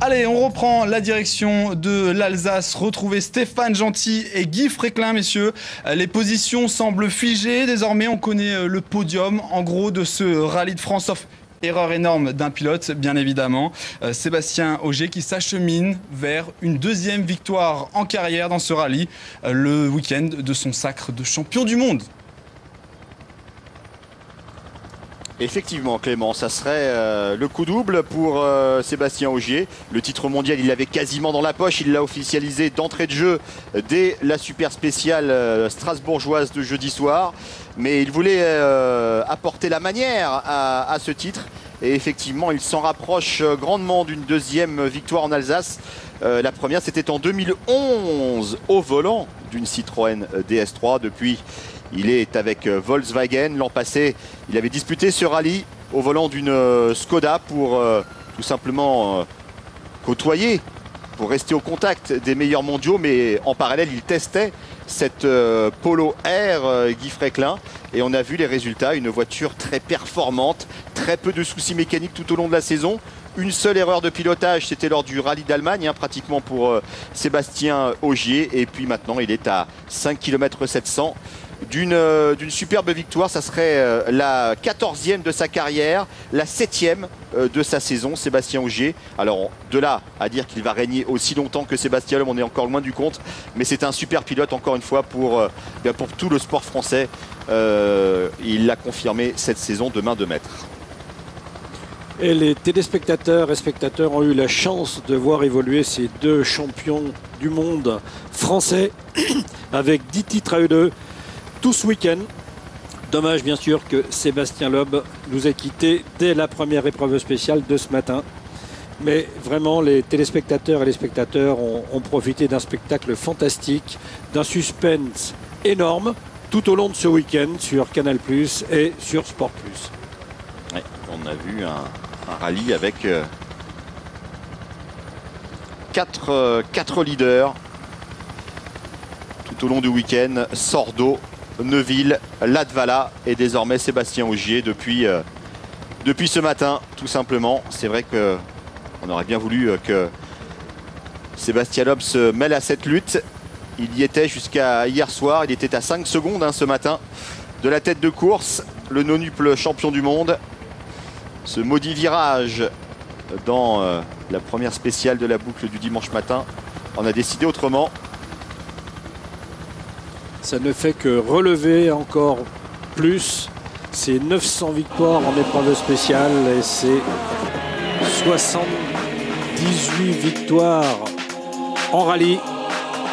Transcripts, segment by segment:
Allez, on reprend la direction de l'Alsace. Retrouvez Stéphane Gentil et Guy Fréquelin, messieurs. Les positions semblent figées. Désormais, on connaît le podium, en gros, de ce rallye de France. Sauf erreur énorme d'un pilote, bien évidemment. Sébastien Ogier qui s'achemine vers une deuxième victoire en carrière dans ce rallye, le week-end de son sacre de champion du monde. Effectivement, Clément, ça serait le coup double pour Sébastien Ogier. Le titre mondial, il l'avait quasiment dans la poche. Il l'a officialisé d'entrée de jeu dès la super spéciale strasbourgeoise de jeudi soir. Mais il voulait apporter la manière à ce titre. Et effectivement, il s'en rapproche grandement d'une deuxième victoire en Alsace. La première, c'était en 2011 au volant d'une Citroën DS3. Depuis, il est avec Volkswagen. L'an passé, il avait disputé ce rallye au volant d'une Skoda pour tout simplement côtoyer, pour rester au contact des meilleurs mondiaux. Mais en parallèle, il testait cette Polo R Guy Fréquelin. Et on a vu les résultats, une voiture très performante, très peu de soucis mécaniques tout au long de la saison. Une seule erreur de pilotage, c'était lors du rallye d'Allemagne, pratiquement pour Sébastien Ogier. Et puis maintenant, il est à 5 km 700 d'une superbe victoire. Ça serait la 14e de sa carrière, la 7e de sa saison, Sébastien Ogier. Alors de là à dire qu'il va régner aussi longtemps que Sébastien Loeb, on est encore loin du compte. Mais c'est un super pilote, encore une fois, pour tout le sport français. Il l'a confirmé cette saison de main de maître. Et les téléspectateurs et spectateurs ont eu la chance de voir évoluer ces deux champions du monde français avec 10 titres à eux deux tout ce week-end. Dommage bien sûr que Sébastien Loeb nous ait quittés dès la première épreuve spéciale de ce matin. Mais vraiment, les téléspectateurs et les spectateurs ont profité d'un spectacle fantastique, d'un suspense énorme tout au long de ce week-end sur Canal+ et sur Sport+. Ouais, on a vu un rallye avec 4 leaders tout au long du week-end. Sordo, Neuville, Latvala et désormais Sébastien Ogier depuis ce matin, tout simplement. C'est vrai qu'on aurait bien voulu que Sébastien Loeb se mêle à cette lutte. Il y était jusqu'à hier soir. Il était à 5 secondes ce matin de la tête de course, le nonuple champion du monde. Ce maudit virage dans la première spéciale de la boucle du dimanche matin en a décidé autrement. Ça ne fait que relever encore plus ces 900 victoires en épreuve spéciale et ces 78 victoires en rallye.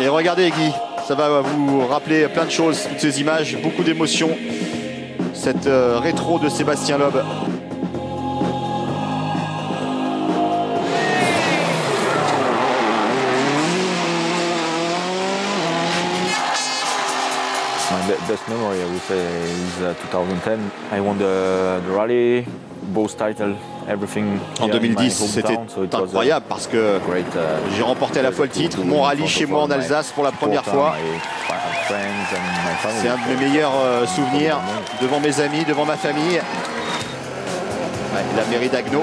Et regardez Guy, ça va vous rappeler plein de choses, toutes ces images, beaucoup d'émotions. Cette rétro de Sébastien Loeb. My best memory, I would say, is 2010. I won the rally, both titles, everything. En 2010, c'était incroyable parce que j'ai remporté à la fois le titre, mon rallye chez moi en Alsace pour la première fois. C'est un de mes meilleurs souvenirs devant mes amis, devant ma famille. Ouais, la mairie d'Agno.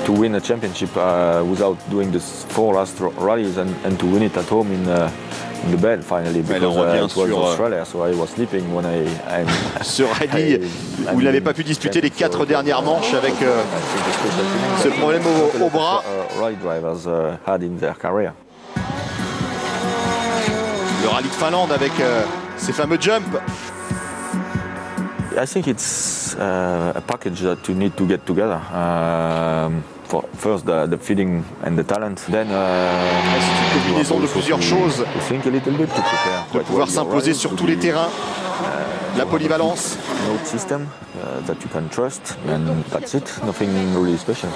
To win a championship without doing the 4 last rallies and to win it at home in the bed finally, because it was Australia, so I was sleeping when ce rallye où il n'avait pas pu disputer les 4 dernières manches avec ce problème au bras. Rally drivers had in their career. Le rallye de Finlande avec ces fameux jumps. I think it's a package that you need to get together. First, the feeding and the talent. Then, c'est une combinaison de plusieurs choses. De pouvoir s'imposer sur tous les terrains. La polyvalence. Note system that you can trust, and that's it. Nothing really special.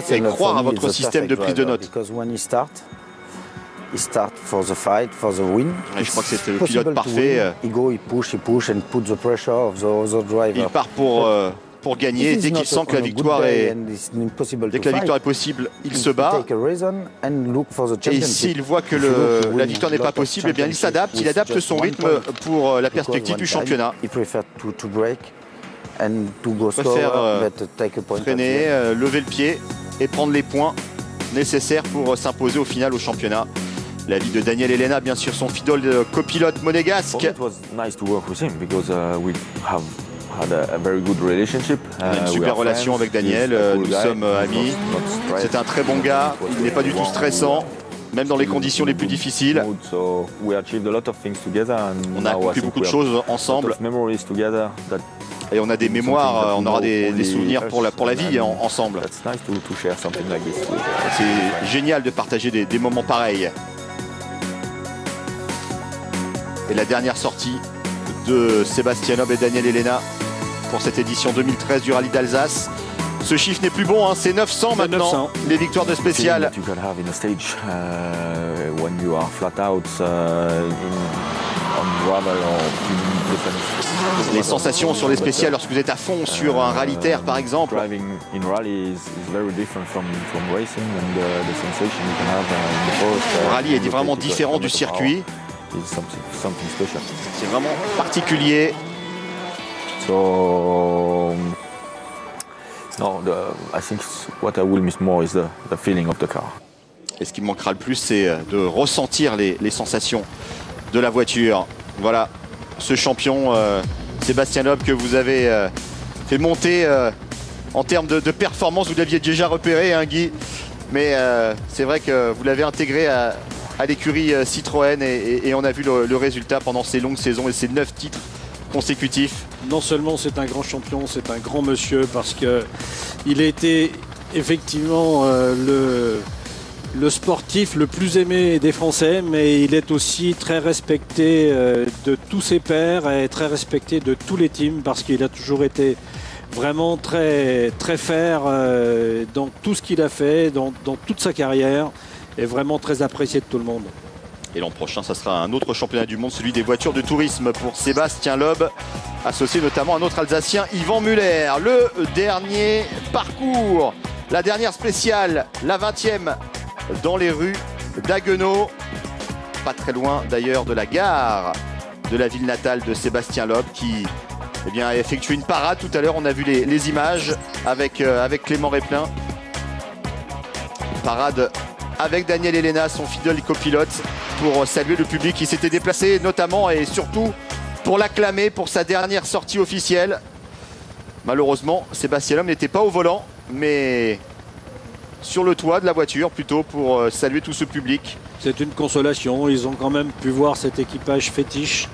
Et croire à votre système de prise de notes. He start for the fight, for the win. Je crois que c'était le pilote parfait. He go, he push, and put the pressure of the other driver. Il part pour pour gagner. Dès qu'il sent que la victoire est possible, il se bat. Et s'il voit que la victoire n'est pas possible, eh bien il s'adapte, il adapte son rythme pour la perspective du championnat. Il préfère freiner, lever le pied et prendre les points nécessaires pour s'imposer au final au championnat. L'avis de Daniel Elena, bien sûr, son fidèle copilote monégasque. Had a very good relationship. On a une super relation avec Daniel, nous sommes amis. C'est un très bon gars, il n'est pas du tout stressant, même dans les conditions les plus difficiles. On a accompli beaucoup de choses ensemble. Et on a des mémoires, on aura des souvenirs pour la vie ensemble. C'est génial de partager des moments pareils. Et la dernière sortie de Sébastien Loeb et Daniel Elena pour cette édition 2013 du Rallye d'Alsace. Ce chiffre n'est plus bon, hein, c'est 900 maintenant, 900. Les victoires de spécial. Les sensations sur les spéciales lorsque vous êtes à fond sur un rallye terre par exemple. Le rallye est vraiment différent du circuit. C'est vraiment particulier. So no, I think what I will miss more is the feeling of the car. Et ce qui me manquera le plus, c'est de ressentir les sensations de la voiture. Voilà, ce champion Sébastien Loeb que vous avez fait monter en termes de performance. Vous l'aviez déjà repéré, hein, Guy, mais c'est vrai que vous l'avez intégré à l'écurie Citroën et on a vu le résultat pendant ces longues saisons et ces 9 titres consécutifs. Non seulement c'est un grand champion, c'est un grand monsieur parce qu'il a été effectivement le sportif le plus aimé des Français, mais il est aussi très respecté de tous ses pairs et très respecté de tous les teams parce qu'il a toujours été vraiment très, très fair dans tout ce qu'il a fait, dans toute sa carrière, et vraiment très apprécié de tout le monde. Et l'an prochain, ça sera un autre championnat du monde, celui des voitures de tourisme pour Sébastien Loeb, associé notamment à notre Alsacien Yvan Muller. Le dernier parcours, la dernière spéciale, la 20e dans les rues d'Haguenau, pas très loin d'ailleurs de la gare de la ville natale de Sébastien Loeb qui a effectué une parade tout à l'heure. On a vu les images avec Clément Réplin. Une parade avec Daniel Elena, son fidèle copilote, pour saluer le public qui s'était déplacé notamment et surtout pour l'acclamer pour sa dernière sortie officielle. Malheureusement, Sébastien Loeb n'était pas au volant, mais sur le toit de la voiture plutôt pour saluer tout ce public. C'est une consolation, ils ont quand même pu voir cet équipage fétiche.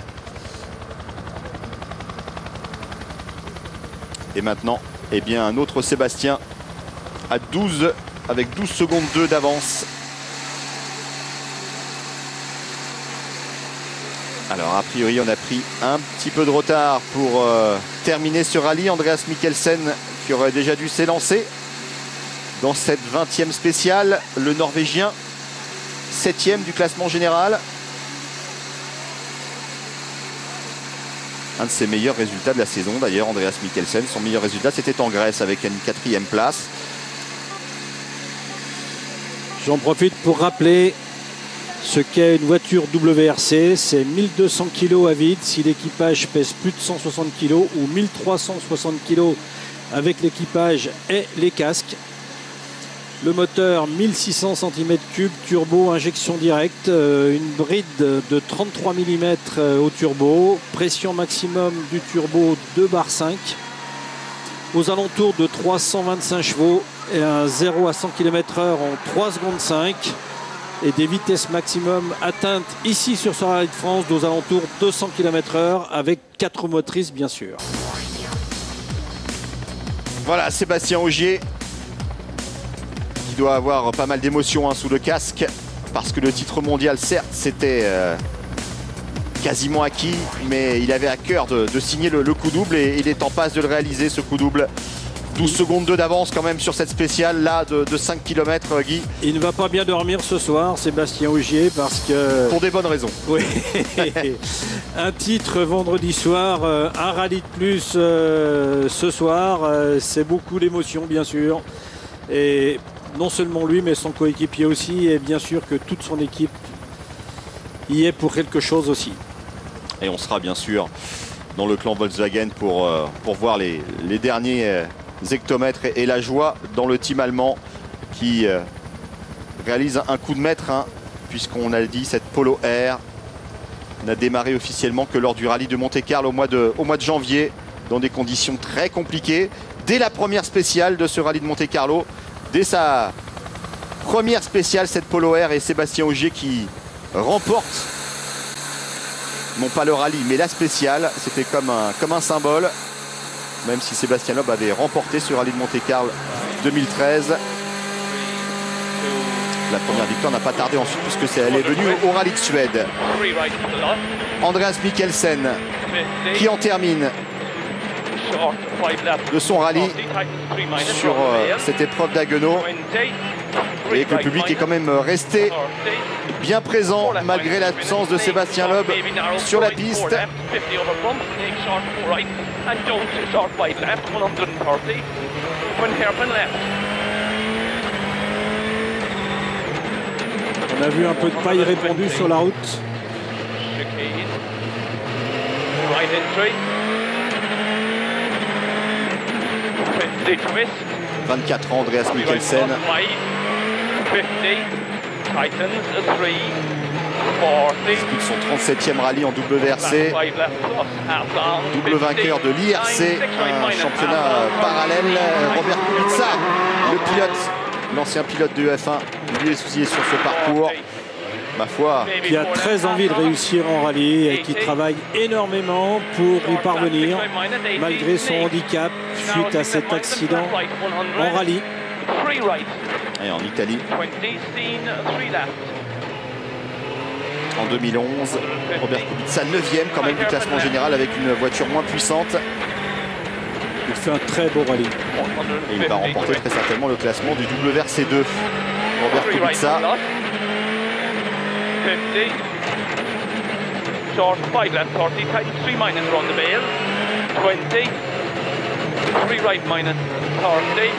Et maintenant, eh bien, un autre Sébastien à 12 avec 12 secondes 2 d'avance. Alors a priori on a pris un petit peu de retard pour terminer ce rallye. Andreas Mikkelsen qui aurait déjà dû s'élancer dans cette 20e spéciale. Le Norvégien 7e du classement général. Un de ses meilleurs résultats de la saison d'ailleurs, Andreas Mikkelsen. Son meilleur résultat c'était en Grèce avec une 4e place. J'en profite pour rappeler ce qu'est une voiture WRC. C'est 1200 kg à vide si l'équipage pèse plus de 160 kg ou 1360 kg avec l'équipage et les casques. Le moteur 1600 cm3 turbo, injection directe, une bride de 33 mm au turbo, pression maximum du turbo 2 bar 5, aux alentours de 325 chevaux et un 0 à 100 km/h en 3 secondes 5 et des vitesses maximum atteintes ici sur ce Rallye de France aux alentours de 200 km/h avec 4 motrices bien sûr. Voilà Sébastien Ogier qui doit avoir pas mal d'émotions sous le casque parce que le titre mondial certes c'était quasiment acquis, mais il avait à cœur de signer le coup double et il est en passe de le réaliser ce coup double. 12 secondes 2 d'avance quand même sur cette spéciale là de 5 km, Guy. Il ne va pas bien dormir ce soir, Sébastien Ogier, parce que... Pour des bonnes raisons. Oui. Un titre vendredi soir, un rallye de plus ce soir. C'est beaucoup d'émotions, bien sûr. Et non seulement lui, mais son coéquipier aussi. Et bien sûr que toute son équipe y est pour quelque chose aussi. Et on sera bien sûr dans le clan Volkswagen pour voir les derniers hectomètres et la joie dans le team allemand qui réalise un coup de maître, hein, puisqu'on a dit cette Polo R n'a démarré officiellement que lors du rallye de Monte-Carlo au mois de janvier, dans des conditions très compliquées. Dès la première spéciale de ce rallye de Monte-Carlo, dès sa première spéciale, cette Polo R, et Sébastien Ogier qui remporte non pas le rallye mais la spéciale. C'était comme un symbole, même si Sébastien Loeb avait remporté ce rallye de Monte-Carlo 2013. La première victoire n'a pas tardé ensuite, puisque elle est venue au rallye de Suède. Andreas Mikkelsen qui en termine de son rallye sur cette épreuve d'Haguenau. Vous voyez que le public est quand même resté bien présent malgré l'absence de Sébastien Loeb sur la piste. On a vu un peu de paille répandue sur la route. 24 ans, Andreas Mikkelsen. Dispute son 37e rallye en WRC. Double vainqueur de l'IRC, un championnat parallèle. Robert Kubica, le pilote, l'ancien pilote de F1, lui est soucié sur ce parcours. Ma foi. Qui a très envie de réussir en rallye et qui travaille énormément pour y parvenir, malgré son handicap suite à cet accident en rallye. Et en Italie. En 2011, Robert Kubica 9e quand même du classement général avec une voiture moins puissante. Il fait un très beau rallye. Et il va remporter très certainement le classement du WRC2. Robert Kubica. 50, short 5 left 30, tighten 3 minus around the bale, 20, 3 right minus 30,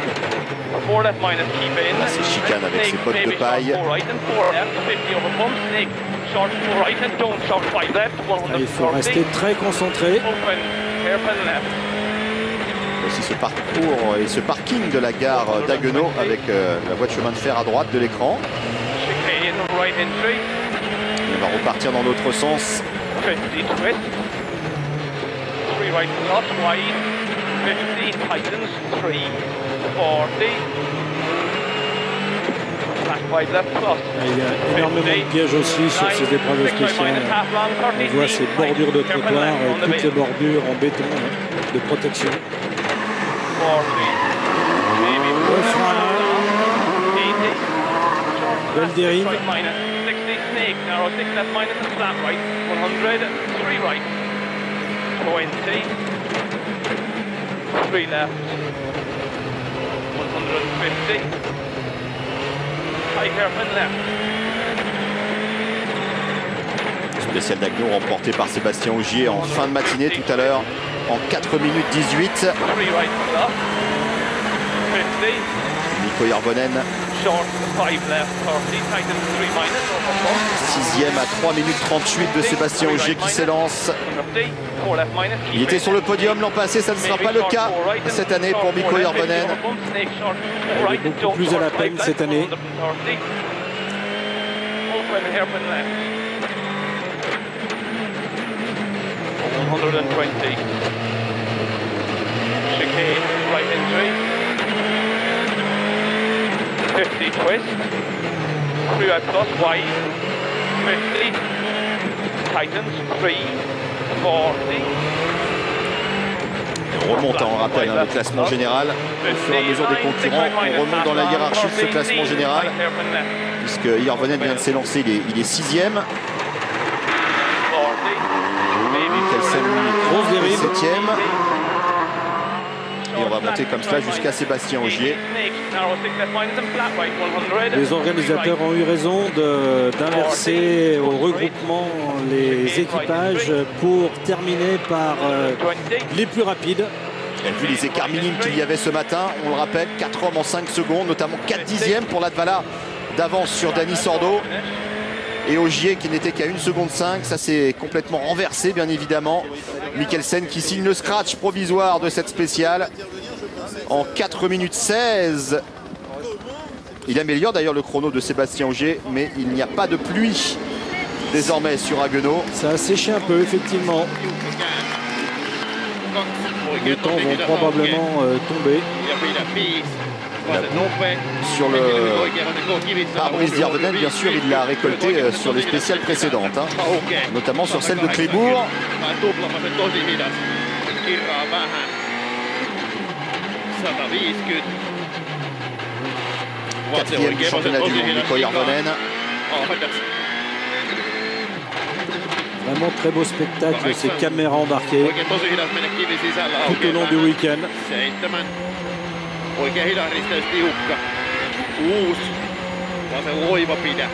4 left minus keep in, c'est chicane avec ses bottes de paille. 4 right and 4 left, 50 over bump, snake, short 4 right and don't short 5 left, 140. Il faut rester très concentré. Open, hairpin left. Aussi ce parcours et ce parking de la gare d'Haguenau avec la voie de chemin de fer à droite de l'écran. Chicane, right entry. On va repartir dans l'autre sens. 50 twist. 3 right plus, wide. 50 tightens. 3, 40. Back wide left plus. Il y a énormément de pièges aussi sur ces épreuves spéciales. On voit ces bordures de trottoir, toutes les bordures en béton de protection. 40. Le frein là. Belle dérive. Snake, narrow 6 left minus and flat right, 100, 3 right, 20, 3 left, 150, high hairpin left. Spécial d'Haguenau remporté par Sébastien Ogier en fin de matinée tout à l'heure en 4 minutes 18. 3 right left, 50. Mikko Järvonen. Short 5 left, 30, tighten 3 minus, over bump. 6e à 3 minutes 38 de Sébastien Ogier qui s'élance. Il était sur le podium l'an passé, ça ne sera pas le cas cette année pour Mikko Järvonen. Il est beaucoup plus à la peine cette année. 120. Chicane, right entry. 50 twist. 3 right plus, wide. 50. Tightens, 3, 40. On remonte, on rappelle le classement général. Au fur et à mesure des concurrents, on remonte dans la hiérarchie de ce classement général. Puisque Järvonen vient de s'élancer, il est 6e. Mikkelsen, 7e. on va monter comme cela jusqu'à Sébastien Ogier. Les organisateurs ont eu raison d'inverser au regroupement les équipages pour terminer par les plus rapides. Et vu les écarts minimes qu'il y avait ce matin, on le rappelle, 4 hommes en 5 secondes, notamment 4 dixièmes pour Latvala d'avance sur Dani Sordo. Et Ogier qui n'était qu'à 1 seconde 5, ça s'est complètement renversé bien évidemment. Mikkelsen qui signe le scratch provisoire de cette spéciale en 4 minutes 16. Il améliore d'ailleurs le chrono de Sébastien Ogier, mais il n'y a pas de pluie désormais sur Haguenau. Ça a séché un peu effectivement. Les temps vont probablement tomber. Sur le pare-brise d'Irvenen, bien sûr, il l'a récolté sur les spéciales précédentes, hein, notamment sur celle de Clébourg. Quatrième du championnat du monde, Mikko Hirvonen. Vraiment très beau spectacle, ces caméras embarquées tout au long du week-end. Oikein hidas risteys tiukka. Vasen loiva pidä.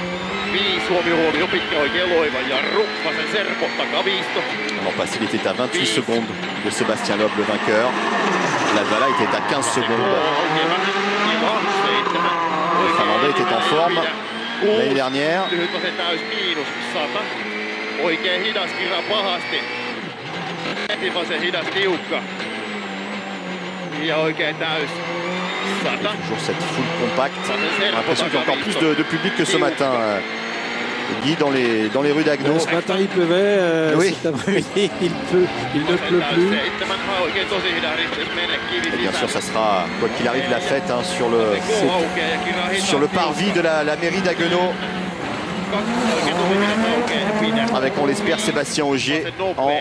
5 huomio, pitkä oikein loiva. Jarru, vasen serpo, takaviisto. L'an passé, il était à 28 secondes de Sébastien Loeb, le vainqueur. Latvala était à 15 secondes. Le Finlandais était en forme l'année dernière. Lyhyt vasen täys miinus 100. Oikein hidas kira pahasti. Heti vasen hidas tiukka. Ja oikein täys. Toujours cette foule compacte. J'ai l'impression qu'il y a encore plus de public que ce matin, Guy, dans les rues d'Haguenau. Ce matin il pleuvait, oui. cet après-midi il ne pleut plus. Et bien sûr, ça sera, quoi qu'il arrive, la fête hein, sur le parvis de la mairie d'Haguenau. Avec, on l'espère, Sébastien Ogier en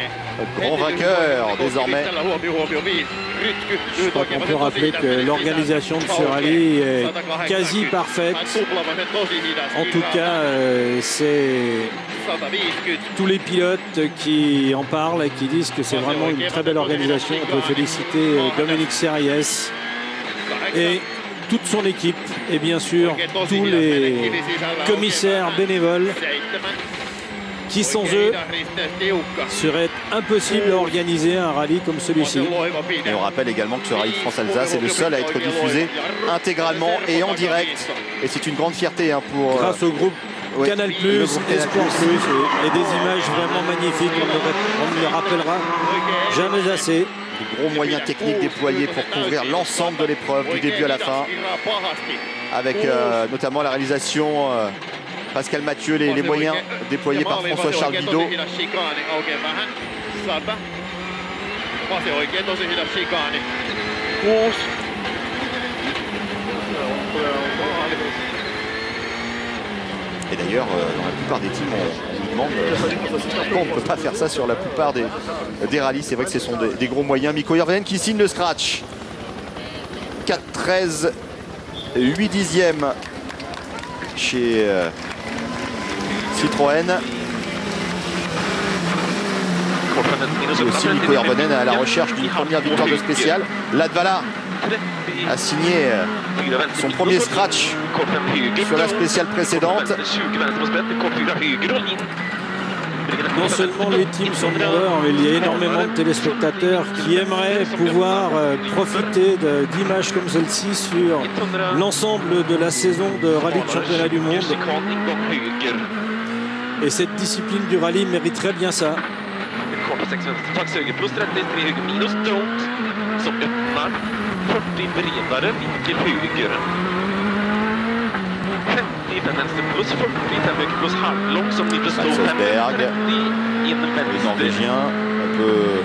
grand vainqueur désormais. Je crois qu'on peut rappeler que l'organisation de ce rallye est quasi parfaite. En tout cas, c'est tous les pilotes qui en parlent et qui disent que c'est vraiment une très belle organisation. On peut féliciter Dominique Serriès et toute son équipe et bien sûr tous les commissaires bénévoles qui sans eux serait impossible d'organiser un rallye comme celui-ci. Et on rappelle également que ce rallye de France-Alsace est le seul à être diffusé intégralement et en direct. Et c'est une grande fierté hein, pour... Grâce au groupe Canal+, Espoir Plus et des images vraiment magnifiques. On ne le rappellera jamais assez. Des gros moyens techniques déployés pour couvrir l'ensemble de l'épreuve du début à la fin. Avec notamment la réalisation... Pascal Mathieu, les moyens déployés par François-Charles Guidot. Et d'ailleurs, dans la plupart des teams, on nous demande pourquoi on ne peut pas faire ça sur la plupart des rallyes. C'est vrai que ce sont des gros moyens. Mikko Hirvonen qui signe le scratch. 4-13, 8 dixièmes chez... Citroën. Et aussi Mikko Hirvonen à la recherche d'une première victoire de spécial. Latvala a signé son premier scratch sur la spéciale précédente. Non seulement les teams sont demandeurs, mais il y a énormément de téléspectateurs qui aimeraient pouvoir profiter d'images comme celle-ci sur l'ensemble de la saison de rallye de championnat du monde. Et cette discipline du rallye mériterait bien ça. Les Norvégiens, on peut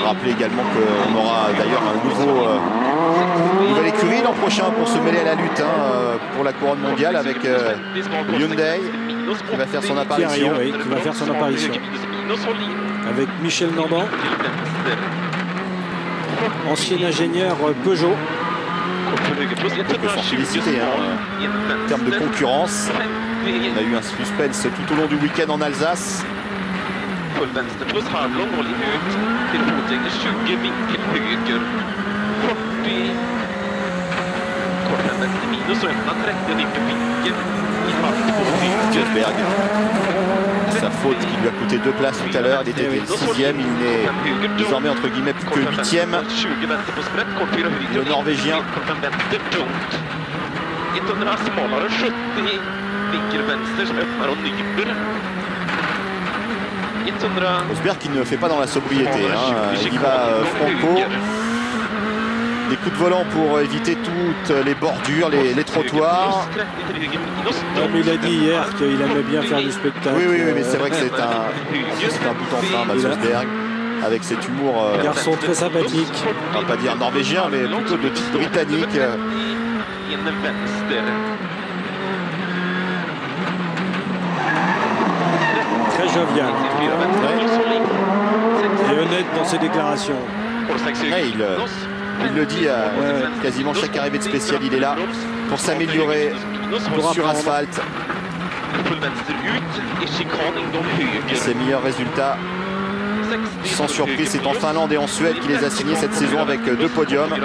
rappeler également qu'on aura d'ailleurs une nouvelle écurie l'an prochain pour se mêler à la lutte hein, pour la couronne mondiale avec Hyundai qui va faire son apparition. Oui, qui va faire son apparition avec Michel Nordan, ancien ingénieur Peugeot. On peut s'en féliciter hein, en termes de concurrence. On a eu un suspense tout au long du week-end en Alsace. full vänster plus halvlång, håll ut till fotgängare 20, vinkel höger 40, korten vänster minus och öppna 30, vinkel i halvt på höger. Rosberg, sa faute qui lui a coûté 2 places tout à l'heure, il était 6e, il n'est désormais entre guillemets plus que 8e. Le Norvégien. 100 smalare 70, vinkel vänster som öppnar och nyper. 100. Rosberg qui ne fait pas dans la sobriété, hein. Il y va franco. Des coups de volant pour éviter toutes les bordures, les trottoirs. Comme il a dit hier qu'il aimait bien faire du spectacle. Oui, mais c'est vrai que c'est un bout en train, Mats Rosberg, avec cet humour. Garçon très sympathique. On va pas dire norvégien, mais plutôt de type britannique. Très jovial. Et honnête dans ses déclarations. Ouais, il le dit à quasiment chaque arrivée de spécial, il est là pour s'améliorer sur asphalte. Ses meilleurs résultats, sans surprise, c'est en Finlande et en Suède qu'il les a signés cette saison avec 2 podiums.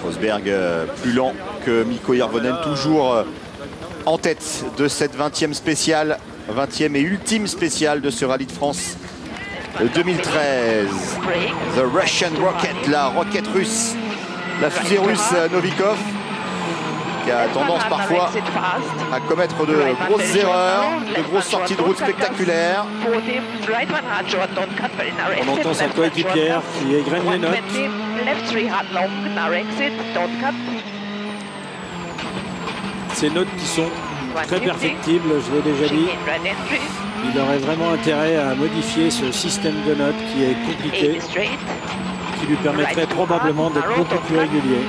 Rosberg plus lent que Mikko Hirvonen, toujours en tête de cette 20e spéciale, 20e et ultime spéciale de ce Rallye de France 2013. The Russian Rocket, la roquette russe, la fusée russe Novikov, qui a tendance parfois à commettre de grosses erreurs, de grosses sorties de route spectaculaires. On entend sa coéquipière qui égrène les notes. Ces notes qui sont très perfectibles, je l'ai déjà dit. Il aurait vraiment intérêt à modifier ce système de notes qui est compliqué, qui lui permettrait probablement d'être beaucoup plus régulier.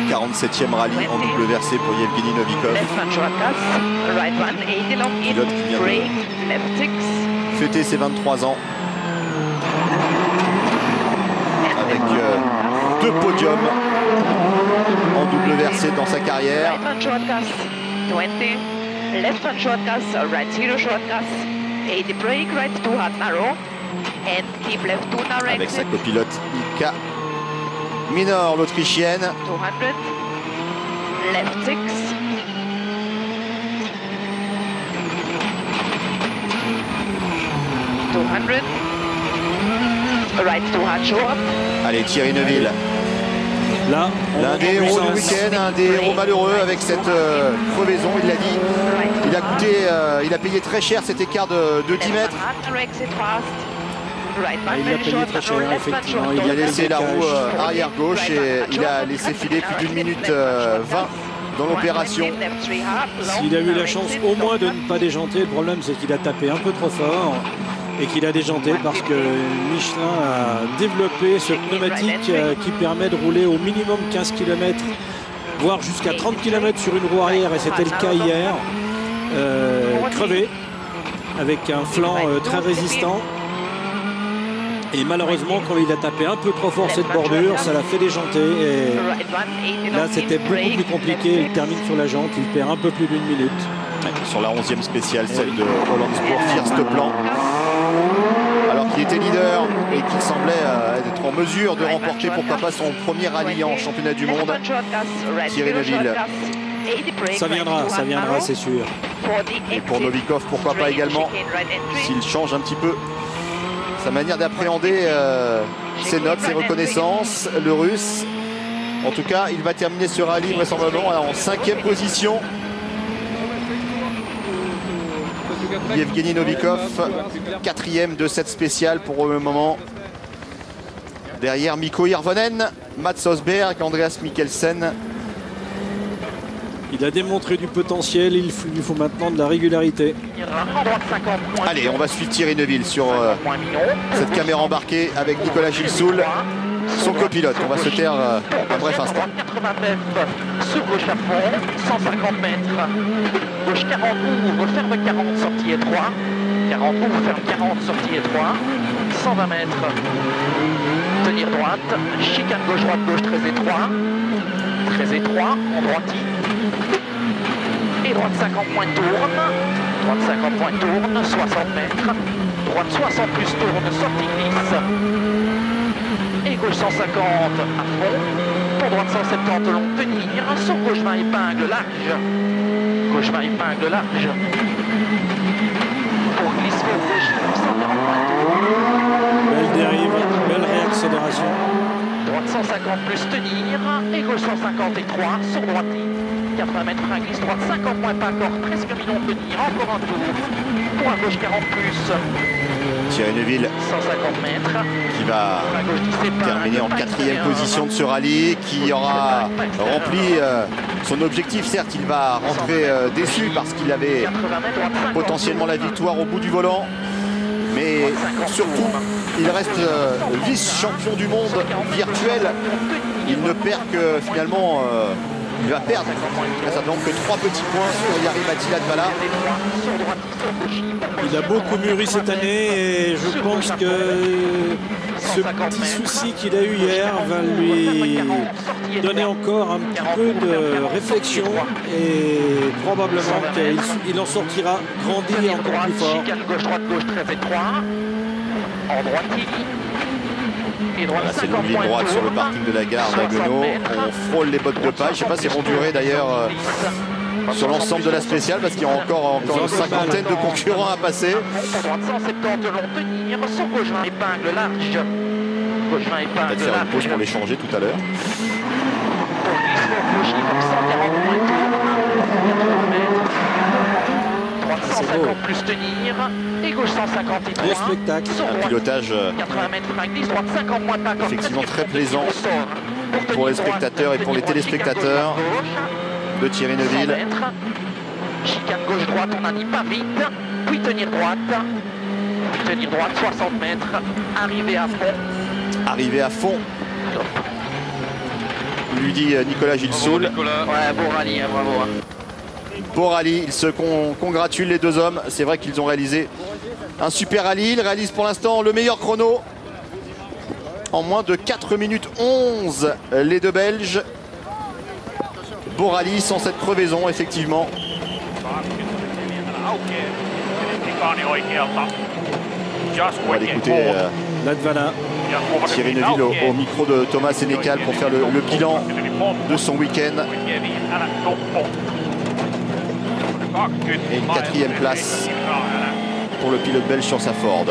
47e rallye en double versé pour Yevgeny Novikov. Pilote qui vient de fêter ses 23 ans. Avec 2 podiums en double versé dans sa carrière. Avec sa copilote Ilka Minor, l'Autrichienne. 200, left 6. Right 200 short. Allez, Thierry Neuville. Là, l'un des héros du week-end, un des héros malheureux avec cette crevaison, il l'a dit. Il a payé très cher cet écart de 10 mètres. Il a payé très cher, effectivement. Il a laissé la roue arrière gauche et il a laissé filer plus d'1 minute 20 dans l'opération. S'il a eu la chance au moins de ne pas déjanter, le problème c'est qu'il a tapé un peu trop fort et qu'il a déjanté parce que Michelin a développé ce pneumatique qui permet de rouler au minimum 15 km, voire jusqu'à 30 km sur une roue arrière, et c'était le cas hier. Crevé, avec un flanc très résistant. Et malheureusement, quand il a tapé un peu trop fort cette bordure, ça l'a fait déjanter. Et là, c'était beaucoup plus compliqué. Il termine sur la jante, il perd un peu plus d'1 minute. Sur la 11e spéciale, celle de Hollandsbourg, Firstplan. Alors qu'il était leader et qu'il semblait être en mesure de remporter, pourquoi pas, son premier rallye en championnat du monde. Thierry Neuville. Ça viendra, c'est sûr. Et pour Novikov, pourquoi pas également, s'il change un petit peu sa manière d'appréhender ses notes, ses reconnaissances, le russe. En tout cas, il va terminer ce rallye vraisemblablement en 5e position. Yevgeny Novikov, 4e de cette spéciale pour le moment. Derrière Mikko Hirvonen, Mats Rosberg, Andreas Mikkelsen. Il a démontré du potentiel, il lui faut maintenant de la régularité. Allez, on va suivre Thierry Neuville sur cette caméra embarquée avec Nicolas Gilsoul. son copilote. On va se taire un bref instant. 80 mètres sur gauche à fond, 150 mètres. Gauche 40 ouvre, ferme 40, sortie étroit. 40 ouvre, ferme 40, sortie étroit. 120 mètres. Tenir droite. Chicane gauche-droite, gauche très étroit. Très étroit, en droitie. Et droite 50 points tourne. Droite 50 points tourne, 60 mètres. Droite 60 plus tourne, sortie glisse. Et gauche 150 à fond. Pour droite 170 long, tenir. Sur gauche 20 épingle large. Gauche 20 épingle large. Pour glisse vers gauche, 140 points tourne. Belle dérive, belle réaccélération. Droite 150 plus tenir. Et gauche 150 étroit, sur droite. 80 mètres frein glisse, droite 50 moins pas encore, presque million tenir, encore un tour. Pour un gauche 40 plus. Thierry Neuville 150 mètres. qui va terminer en 4e position de ce rallye, qui aura rempli son objectif. Certes, il va rentrer déçu parce qu'il avait potentiellement la victoire au bout du volant, mais surtout il reste vice-champion du monde virtuel. Il ne perd que finalement il va perdre, ça ne manque que 3 petits points sur Jari Latvala. Il a beaucoup mûri cette année et je pense que ce petit souci qu'il a eu hier va lui donner encore un petit peu de réflexion et probablement qu'il en sortira grandi et encore plus fort. Gauche-droite, gauche très étroit. En droite. Voilà, c'est une ligne droite sur le parking de la gare d'Haguenau. On frôle les bottes de paille. Je ne sais pas si elles vont durer d'ailleurs sur l'ensemble de la spéciale parce qu'il y a encore une cinquantaine de concurrents à passer. Droite 170 long tenir, sur gauche 20 épingle large. Gauche 20 On va épingle faire une large. pause pour l'échanger tout à l'heure. Droite 150 plus tenir. Et gauche 150 étroit. Beau spectacle. Un pilotage 80 mètres frein glisse, droite 50 moins pas encore. effectivement très plaisant pour les spectateurs et pour les téléspectateurs de Thierry Neuville. Chicane gauche-droite, on a dit pas vite. Puis tenir droite. Puis tenir droite, 60 mètres. Arriver à fond. Arrivé à fond, lui dit Nicolas Gilsoul. Ouais, beau rallye, hein, bravo. Beau rallye, ils se congratulent les deux hommes. C'est vrai qu'ils ont réalisé un super rallye. Ils réalisent pour l'instant le meilleur chrono. En moins de 4 minutes 11, les deux Belges. Beau rallye sans cette crevaison, effectivement. On va l'écouter Latvala. Thierry Neuville au micro de Thomas Sénécal pour faire le bilan de son week-end. Et une 4e place pour le pilote belge sur sa Ford.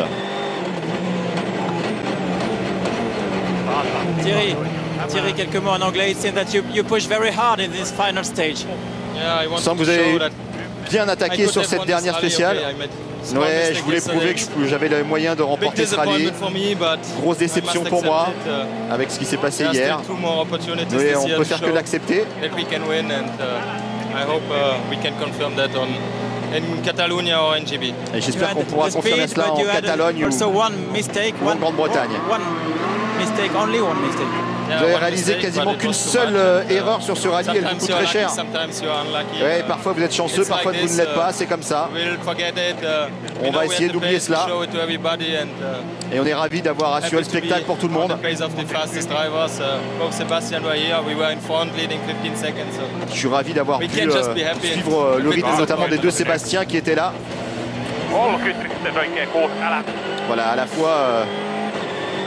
Thierry, quelques mots en anglais. It seems that you push very hard in this final stage. Sans vous avez bien attaqué sur cette dernière spéciale. Ouais, je voulais prouver que j'avais le moyen de remporter ce rallye. Grosse déception pour moi avec ce qui s'est passé hier. Mais on peut faire que l'accepter. Et j'espère qu'on pourra confirmer cela en Catalogne ou en Grande-Bretagne. Vous avez réalisé quasiment qu'une seule erreur sur ce rallye, elle vous coûte très cher. Ouais, parfois vous êtes chanceux, parfois vous ne l'êtes pas, c'est comme ça. On va essayer d'oublier cela. Et on est ravis d'avoir assuré le spectacle pour tout le monde. Je suis ravi d'avoir pu suivre le rythme notamment des deux Sébastien qui étaient là. Voilà, à la fois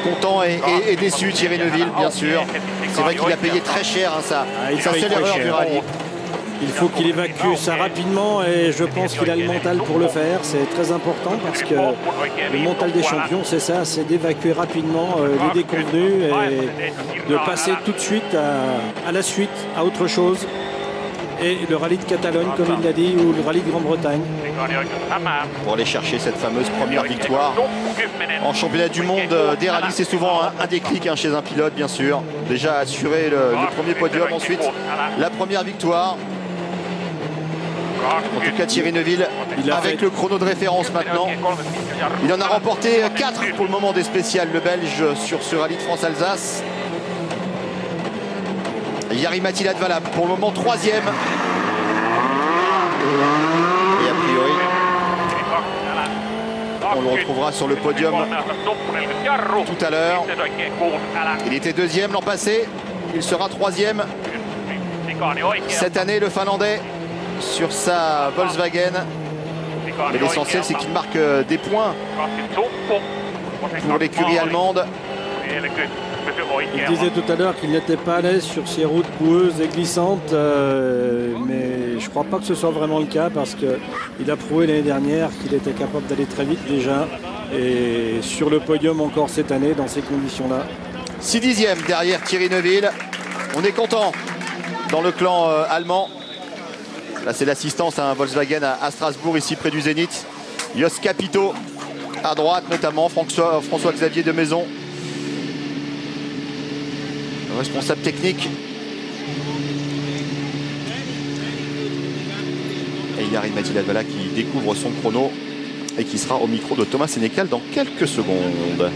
content et déçu Thierry Neuville, bien sûr. C'est vrai qu'il a payé très cher sa seule erreur du rallye. Il faut qu'il évacue ça rapidement et je pense qu'il a le mental pour le faire. C'est très important parce que le mental des champions, c'est ça, c'est d'évacuer rapidement les déconvenus et de passer tout de suite à la suite, à autre chose. Et le rallye de Catalogne, comme il l'a dit, ou le rallye de Grande-Bretagne. Pour aller chercher cette fameuse première victoire en championnat du monde des rallyes, c'est souvent un déclic chez un pilote, bien sûr. Déjà assurer le premier podium, ensuite la première victoire. En tout cas, Thierry Neuville, avec le chrono de référence maintenant, il en a remporté 4 pour le moment des spéciales, le Belge, sur ce rallye de France-Alsace. Jari-Matti Latvala pour le moment 3e. Et a priori, on le retrouvera sur le podium tout à l'heure. Il était 2e l'an passé, il sera 3e cette année, le Finlandais, sur sa Volkswagen. Mais l'essentiel, c'est qu'il marque des points pour l'écurie allemande. Il disait tout à l'heure qu'il n'était pas à l'aise sur ces routes boueuses et glissantes, mais je ne crois pas que ce soit vraiment le cas parce qu'il a prouvé l'année dernière qu'il était capable d'aller très vite déjà et sur le podium encore cette année dans ces conditions-là. 6/10 derrière Thierry Neuville. On est content dans le clan allemand. Là, c'est l'assistance à un Volkswagen à Strasbourg, ici près du Zénith. Jos Capito à droite, notamment François-Xavier de Maison, responsable technique. Et Jari-Matti Latvala qui découvre son chrono et qui sera au micro de Thomas Sénécal dans quelques secondes.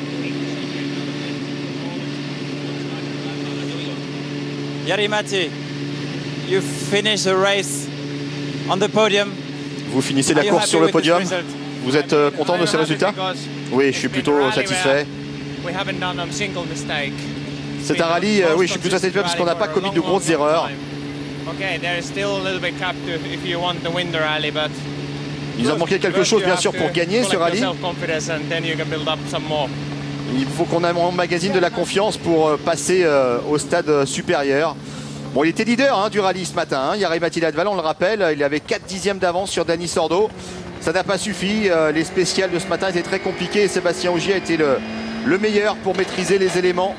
Jari-Matti, you finish the race on the podium. Vous finissez la course sur le podium. Vous êtes content de ces résultats? Oui, je suis plutôt satisfait. C'est un rallye, oui, je suis plutôt satisfait parce qu'on n'a pas commis de grosses erreurs. Il nous a manqué quelque chose, bien sûr, pour gagner ce rallye. Il faut qu'on emmagasine de la confiance pour passer au stade supérieur. Bon, il était leader du rallye ce matin, Jari-Matti Latvala, on le rappelle. Il avait 4/10 d'avance sur Dani Sordo. Ça n'a pas suffi. Les spéciales de ce matin étaient très compliquées. Sébastien Ogier a été le meilleur pour maîtriser les éléments.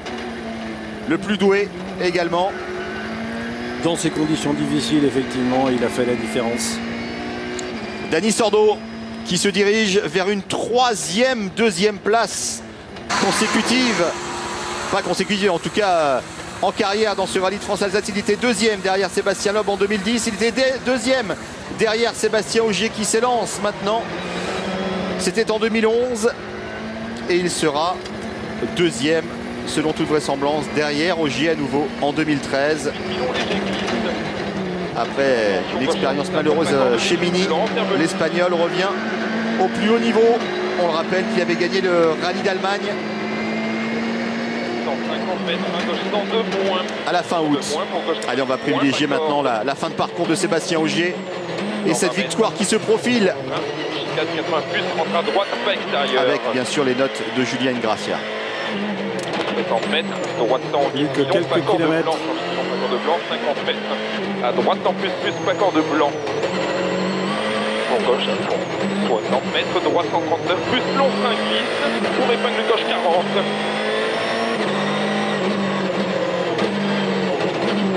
Le plus doué également. Dans ces conditions difficiles, effectivement, il a fait la différence. Dani Sordo qui se dirige vers une 3e, 2e place consécutive. Pas consécutive, en tout cas en carrière dans ce rallye de France-Alsace. Il était 2e derrière Sébastien Loeb en 2010. Il était 2e derrière Sébastien Ogier qui s'élance maintenant. C'était en 2011. Et il sera 2e, selon toute vraisemblance, derrière Ogier à nouveau en 2013. Après une expérience malheureuse chez Mini, l'Espagnol revient au plus haut niveau. On le rappelle qu'il avait gagné le rallye d'Allemagne à la fin août. Allez, on va privilégier maintenant la fin de parcours de Sébastien Ogier et cette victoire qui se profile avec bien sûr les notes de Julien Ingracia. 50 mètres, droite en plus que quelques kilomètres. De blanc, 50 mètres. À droite en plus, pas encore de blanc. En gauche à fond. 60 mètres, droite 139, plus long 5 glisse. Pour épingle gauche 40.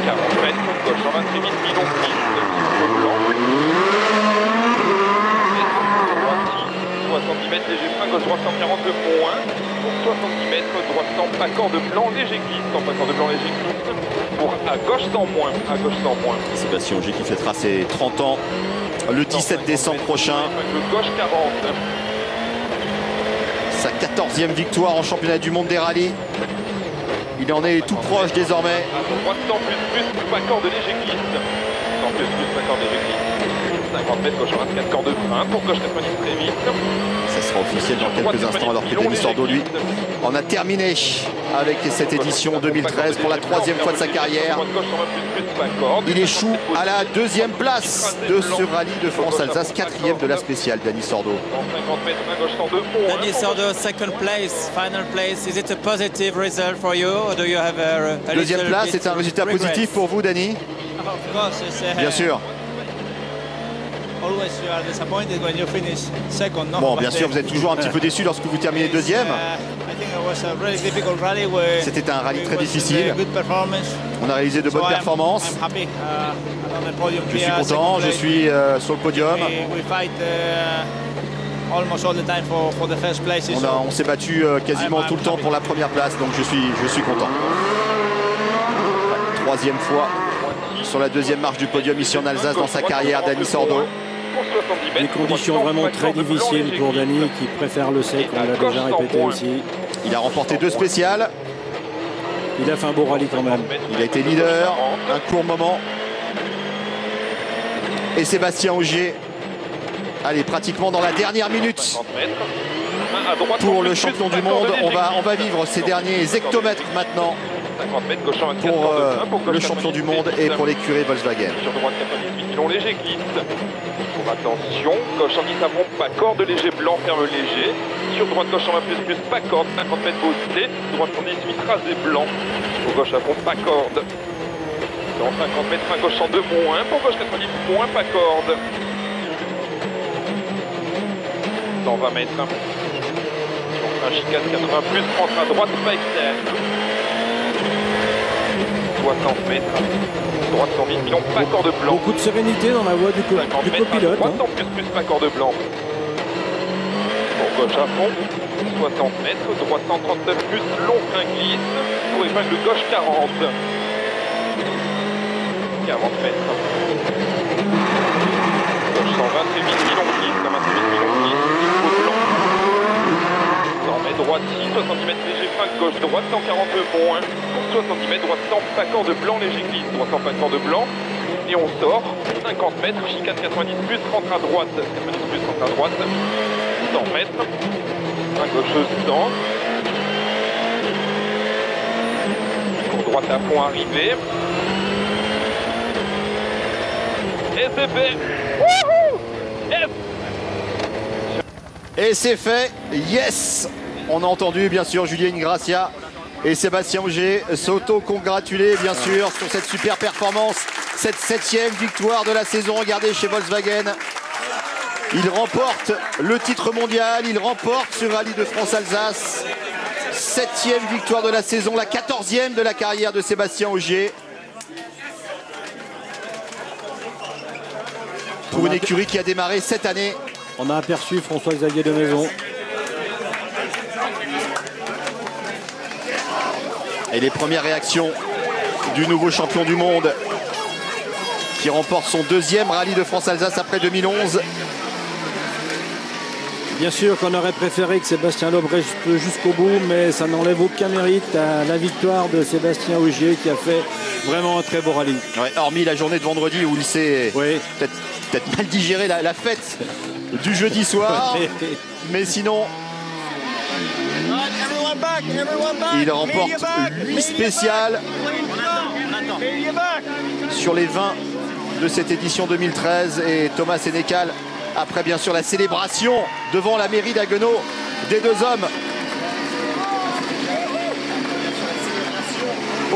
40 mètres, gauche 128 000, long 6, blanc. 70 mètres, léger frein, gauche droite 142 moins. Pour 70 mètres, droite 100, pas corde blanc, léger glisse. Pas corde blanc, léger glisse. Pour à gauche 100 moins, à gauche 100 moins. Sébastien Ogier qui fêtera ses 30 ans le 17 décembre prochain. Gauche 40. Sa 14e victoire en championnat du monde des rallyes. Il en est tout proche désormais. À droite 100 plus, pas corde léger glisse. 100 plus, pas corde léger glisse. 50 mètres, gauche 24, corps de frein, pour gauche 90 très vite. Ça sera officiel dans quelques instants alors que Dani Sordo, lui, en a terminé avec cette édition 2013 pour la 3e fois de sa carrière. Il échoue à la 2e place de ce rallye de France-Alsace, 4e de la spéciale, Dani Sordo. Dani Sordo, second place, final place. Is it a positive result for you, or do you have a 2e place, c'est un résultat positif pour vous, Dani? Bien sûr. Bon, bien sûr, vous êtes toujours un petit peu déçu lorsque vous terminez 2e. C'était un rallye très difficile. On a réalisé de bonnes performances. Je suis content, je suis sur le podium. On s'est battu quasiment tout le temps pour la première place, donc je suis content. 3e fois sur la 2e marche du podium ici en Alsace dans sa carrière, Dani Sordo. Des conditions vraiment très difficiles pour Dani qui préfère le sec, on l'a déjà répété aussi. Il a remporté 2 spéciales. Il a fait un beau rallye quand même. Il a été leader un court moment. Et Sébastien Ogier, allez, pratiquement dans la dernière minute pour le champion du monde. On va vivre ces derniers hectomètres maintenant pour le champion du monde et pour l'écurie Volkswagen. Sur droite 98 pilons léger glisse. Pour attention, gauche en 10 à fond, pas corde léger blanc, ferme léger. Sur droite gauche en 20 plus, pas corde, 50 mètres boosté. Droite en 18 rasé blanc. Pour gauche à fond, pas corde. Dans 50 mètres, un gauche en 2 moins, pour gauche 90 moins, pas corde. Dans 20 mètres. Un chicane 80 plus, rentre à droite, pas externe. 60 mètres. Droite 110 pilons, pas corde blanc. Beaucoup de sérénité dans la voie du copilote. Droite en plus, pas corde blanc. Pour gauche à fond. 60 mètres. Droite 139 plus, long frein glisse. Pour épingle gauche 40. 40 mètres. Gauche 120, c'est 1000 pilons glisse. 28 pilons glisse. Blanc. 100 mètres, droite 6, 70 mètres léger frein gauche, droite 142 moins. 70 mètres, droite 100, pas corde blanc, léger glisse. Droite 100, pas corde blanc. Et on sort. 50 mètres, chicane 90 plus, rentre à droite. 90 plus, rentre à droite. 100 mètres. Un gauche 100. Pour droite à fond arrivé. Et c'est fait. Wouhou! Et c'est fait, yes! On a entendu bien sûr Julien Ingrassia et Sébastien Ogier s'auto-congratuler bien sûr sur cette super performance, cette 7e victoire de la saison. Regardez chez Volkswagen, il remporte le titre mondial, il remporte ce rallye de France-Alsace. 7e victoire de la saison, la 14e de la carrière de Sébastien Ogier. Pour une écurie qui a démarré cette année. On a aperçu François-Xavier de Maison. Et les premières réactions du nouveau champion du monde qui remporte son 2e rallye de France-Alsace après 2011. Bien sûr qu'on aurait préféré que Sébastien Loeb reste jusqu'au bout, mais ça n'enlève aucun mérite à la victoire de Sébastien Ogier qui a fait vraiment un très beau rallye. Ouais, hormis la journée de vendredi où il s'est peut-être mal digéré la fête du jeudi soir, mais sinon il remporte 8 spéciales sur les 20 de cette édition 2013. Et Thomas Sénécal, après bien sûr la célébration devant la mairie d'Haguenau des deux hommes,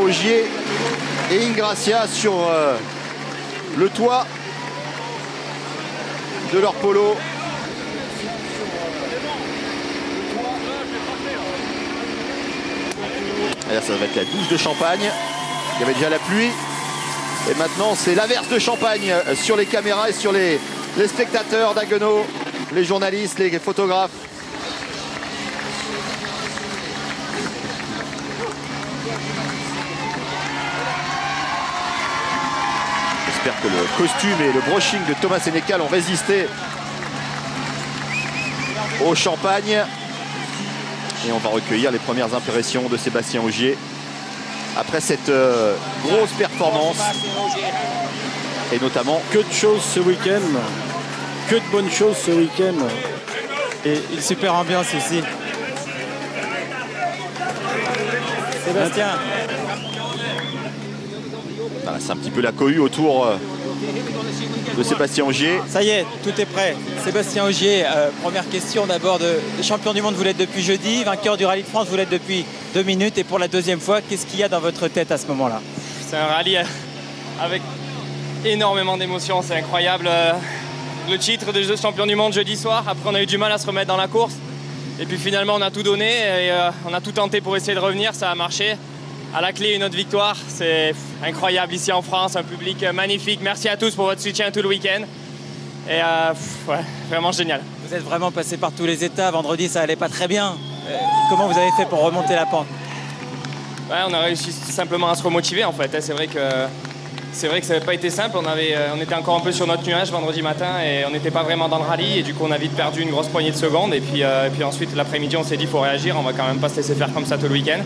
Ogier et Ingrassia, sur le toit de leur polo. Et là, ça va être la douche de champagne. Il y avait déjà la pluie. Et maintenant, c'est l'averse de champagne sur les caméras et sur les spectateurs d'Haguenau, les journalistes, les photographes. J'espère que le costume et le brushing de Thomas Sénécal ont résisté au champagne. Et on va recueillir les premières impressions de Sébastien Ogier après cette grosse performance. Et notamment... Que de choses ce week-end. Que de bonnes choses ce week-end. Et une super ambiance ici. Sébastien. Voilà, c'est un petit peu la cohue autour de Sébastien Ogier. Ça y est, tout est prêt. Sébastien Ogier, première question d'abord de champion du monde, vous l'êtes depuis jeudi, vainqueur du rallye de France, vous l'êtes depuis 2 minutes, et pour la 2e fois, qu'est-ce qu'il y a dans votre tête à ce moment-là? C'est un rallye avec énormément d'émotions, c'est incroyable. Le titre de champion du monde jeudi soir, après on a eu du mal à se remettre dans la course, et puis finalement on a tout donné, et on a tout tenté pour essayer de revenir, ça a marché. À la clé, une autre victoire, c'est incroyable ici en France, un public magnifique. Merci à tous pour votre soutien tout le week-end. Et ouais, vraiment génial. Vous êtes vraiment passé par tous les états. Vendredi, ça allait pas très bien. Comment vous avez fait pour remonter la pente? Ouais, on a réussi simplement à se remotiver en fait. C'est vrai que ça n'avait pas été simple. On était encore un peu sur notre nuage vendredi matin et on n'était pas vraiment dans le rallye. Et du coup, on a vite perdu une grosse poignée de secondes. Et puis ensuite, l'après-midi, on s'est dit qu'il faut réagir. On va quand même pas se laisser faire comme ça tout le week-end.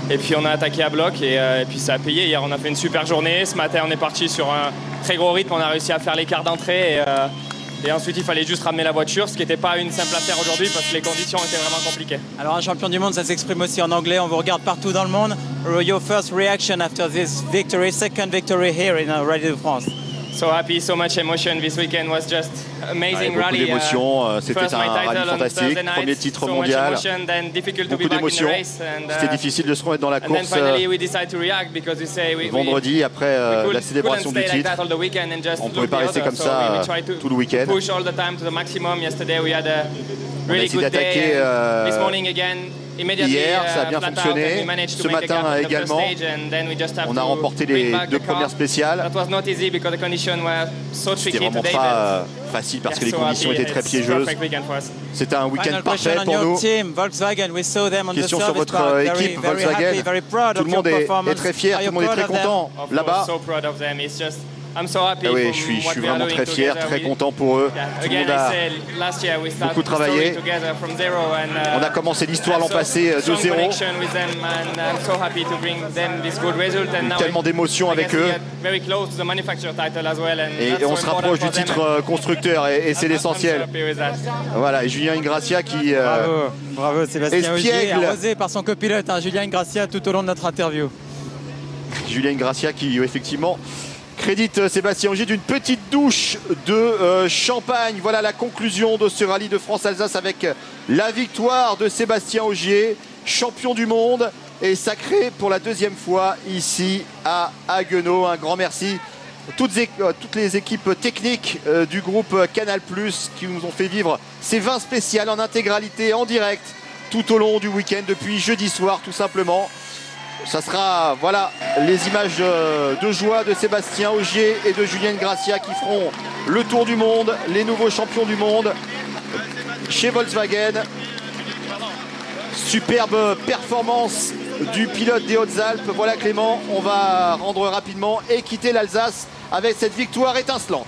Et puis on a attaqué à bloc et puis ça a payé. Hier on a fait une super journée. Ce matin on est parti sur un très gros rythme. On a réussi à faire l'écart d'entrée et ensuite il fallait juste ramener la voiture, ce qui n'était pas une simple affaire aujourd'hui parce que les conditions étaient vraiment compliquées. Alors un champion du monde, ça s'exprime aussi en anglais. On vous regarde partout dans le monde. Your first reaction after this victory, second victory here in Rallye de France. So happy, so much emotion. This weekend was just amazing beaucoup rally. d'émotions, c'était un rallye fantastique, premier titre mondial, beaucoup d'émotions. C'était difficile de se remettre dans la course vendredi après la célébration du titre. On ne pouvait pas rester comme ça tout le week-end. On a essayé d'attaquer hier, ça a bien fonctionné. Ce matin également, on a remporté les 2 premières spéciales. C'était vraiment pas facile parce que les conditions étaient très piégeuses. C'était un week-end parfait pour nous. Question sur votre équipe Volkswagen. Tout le monde est très fier, tout le monde est très content là-bas. Oui, je suis vraiment très fier, très content pour eux. Tout le monde a beaucoup travaillé. On a commencé l'histoire l'an passé 2-0. Tellement d'émotions avec eux. Et on se rapproche du titre constructeur et c'est l'essentiel. Voilà, et Julien Ingrassia qui bravo Sébastien Ogier, arrosé par son copilote, Julien Ingrassia, tout au long de notre interview. Julien Ingrassia qui effectivement crédite Sébastien Ogier d'une petite douche de champagne. Voilà la conclusion de ce rallye de France-Alsace avec la victoire de Sébastien Ogier, champion du monde et sacré pour la 2e fois ici à Haguenau. Un grand merci à toutes les équipes techniques du groupe Canal+, qui nous ont fait vivre ces 20 spéciales en intégralité, en direct, tout au long du week-end, depuis jeudi soir tout simplement. Ça sera, voilà, les images de joie de Sébastien Ogier et de Julien Ingrassia qui feront le tour du monde, les nouveaux champions du monde chez Volkswagen. Superbe performance du pilote des Hautes-Alpes. Voilà Clément, on va rendre rapidement et quitter l'Alsace avec cette victoire étincelante.